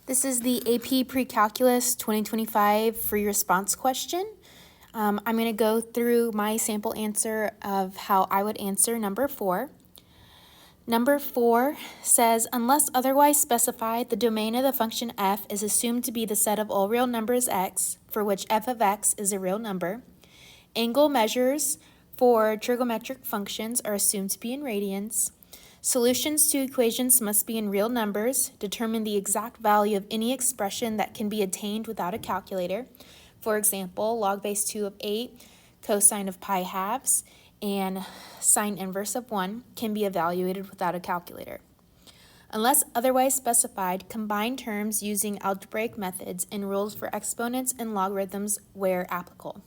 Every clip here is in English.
This is the AP Pre-Calculus 2025 free response question. I'm going to go through my sample answer of how I would answer number 4. Number 4 says, unless otherwise specified, the domain of the function f is assumed to be the set of all real numbers x, for which f of x is a real number. Angle measures for trigonometric functions are assumed to be in radians. Solutions to equations must be in real numbers. Determine the exact value of any expression that can be attained without a calculator. For example, log base 2 of 8, cosine of pi halves, and sine inverse of 1 can be evaluated without a calculator. Unless otherwise specified, combine terms using algebraic methods and rules for exponents and logarithms where applicable.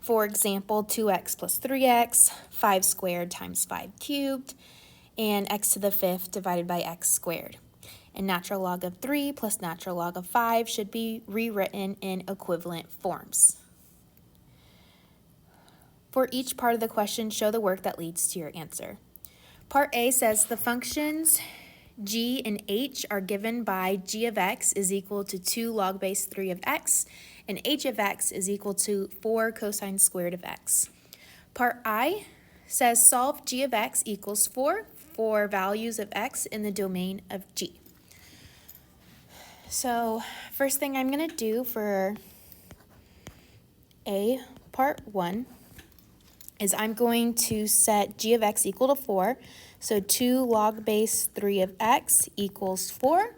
For example, 2x plus 3x, 5 squared times 5 cubed, and x to the 5th divided by x squared. And natural log of 3 plus natural log of 5 should be rewritten in equivalent forms. For each part of the question, show the work that leads to your answer. Part A says the functions g and h are given by g of x is equal to 2 log base 3 of x, and h of x is equal to 4 cosine squared of x. Part I says solve g of x equals 4 for values of x in the domain of g. So first thing I'm going to do for A, part 1, is I'm going to set g of x equal to 4. So 2 log base 3 of x equals 4.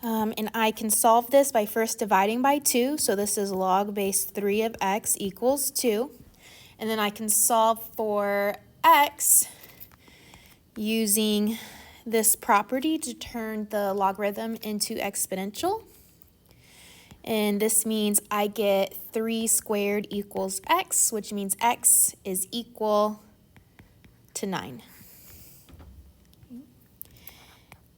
And I can solve this by first dividing by 2. So this is log base 3 of x equals 2. And then I can solve for x using this property to turn the logarithm into exponential. And this means I get 3 squared equals x, which means x is equal to 9.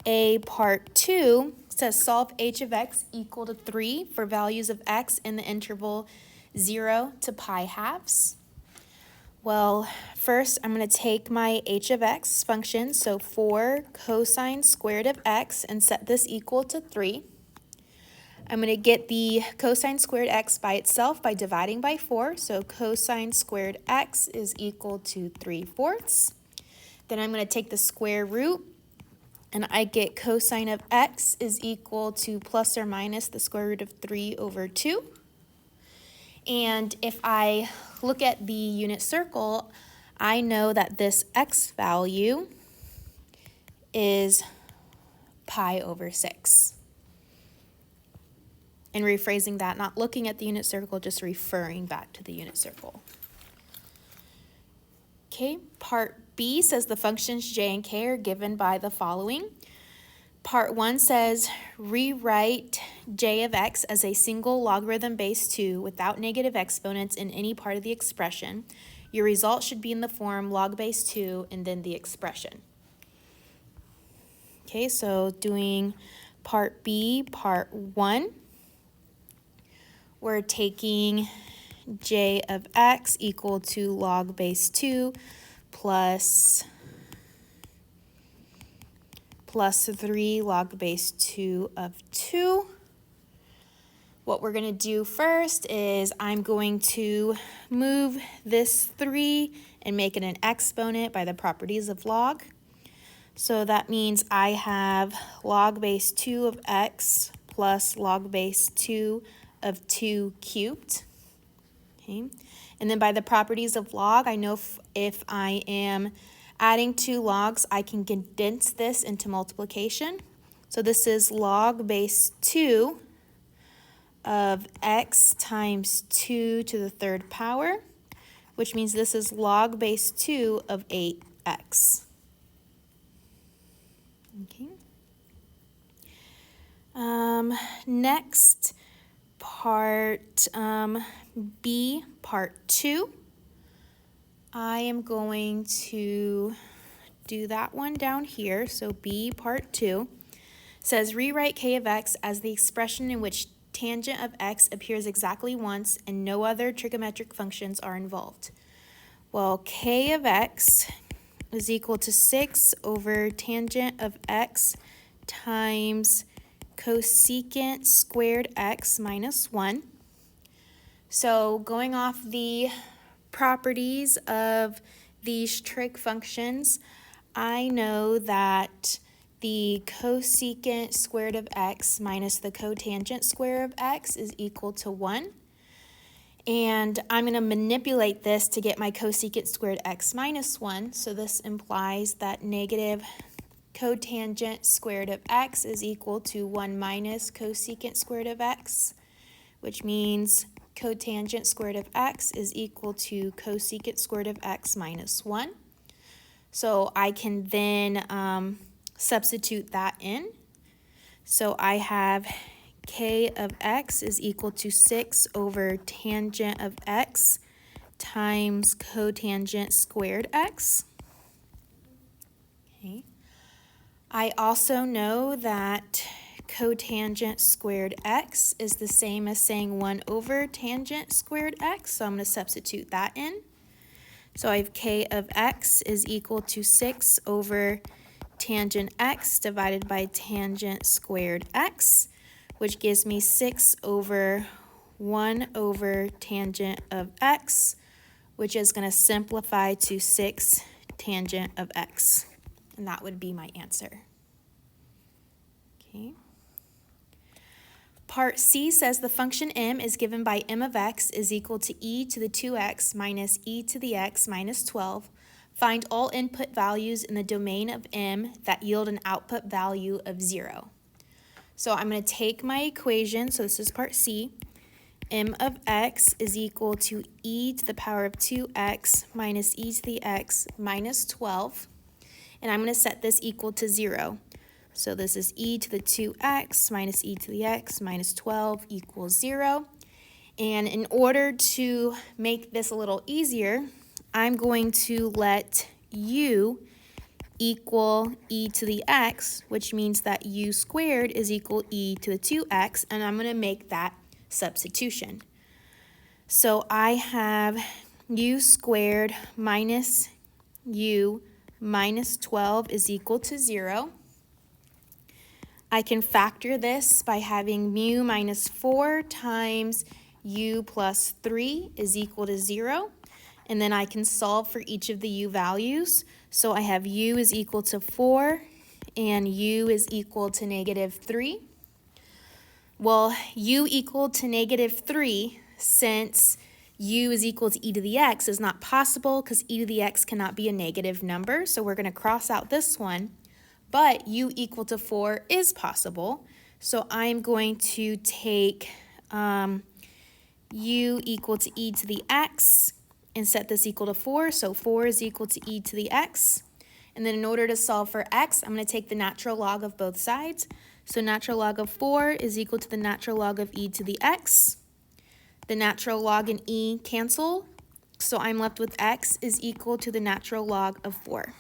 A part 2 says solve h of x equal to 3 for values of x in the interval 0 to pi halves. Well, first I'm going to take my h of x function, so 4 cosine squared of x, and set this equal to 3. I'm going to get the cosine squared x by itself by dividing by 4, so cosine squared x is equal to 3/4. Then I'm going to take the square root, and I get cosine of x is equal to plus or minus the square root of 3 over 2. And if I look at the unit circle, I know that this x value is pi over 6. And rephrasing that, not looking at the unit circle, just referring back to the unit circle. Okay, part B says the functions j and k are given by the following. Part 1 says rewrite j of x as a single logarithm base 2 without negative exponents in any part of the expression. Your result should be in the form log base 2 and then the expression. Okay, so doing part B, part 1, we're taking j of x equal to log base 2 plus 3 log base 2 of 2. What we're going to do first is I'm going to move this 3 and make it an exponent by the properties of log. So that means I have log base 2 of x plus log base 2 of 2 cubed. Okay. And then by the properties of log, I know if I am adding 2 logs, I can condense this into multiplication. So this is log base 2 of x times 2 to the 3rd power, which means this is log base 2 of 8x. Okay. Next, part B, part 2. I am going to do that one down here. So B, part 2, says rewrite k of x as the expression in which tangent of x appears exactly once and no other trigonometric functions are involved. Well, k of x is equal to 6 over tangent of x times cosecant squared x minus 1. So going off the properties of these trig functions, I know that the cosecant squared of x minus the cotangent square of x is equal to 1. And I'm going to manipulate this to get my cosecant squared x minus 1. So this implies that negative cotangent squared of x is equal to 1 minus cosecant squared of x, which means cotangent squared of x is equal to cosecant squared of x minus 1. So I can then substitute that in. So I have k of x is equal to 6 over tangent of x times cotangent squared x. Okay. I also know that cotangent squared x is the same as saying 1 over tangent squared x, so I'm going to substitute that in. So I have k of x is equal to 6 over tangent x divided by tangent squared x, which gives me 6 over 1 over tangent of x, which is going to simplify to 6 tangent of x. And that would be my answer. Okay. Part C says the function m is given by m of x is equal to e to the 2x minus e to the x minus 12. Find all input values in the domain of m that yield an output value of 0. So I'm going to take my equation, so this is part C. M of x is equal to e to the power of 2x minus e to the x minus 12. And I'm going to set this equal to 0. So this is e to the 2x minus e to the x minus 12 equals 0. And in order to make this a little easier, I'm going to let u equal e to the x, which means that u squared is equal e to the 2x, and I'm going to make that substitution. So I have u squared minus u minus 12 is equal to 0. I can factor this by having mu minus 4 times u plus 3 is equal to 0. And then I can solve for each of the u values. So I have u is equal to 4 and u is equal to negative 3. Well, u equal to negative 3, since u is equal to e to the x, is not possible because e to the x cannot be a negative number. So we're going to cross out this one. But u equal to 4 is possible. So I'm going to take u equal to e to the x and set this equal to 4. So 4 is equal to e to the x. And then in order to solve for x, I'm going to take the natural log of both sides. So natural log of 4 is equal to the natural log of e to the x. The natural log and e cancel. So I'm left with x is equal to the natural log of 4.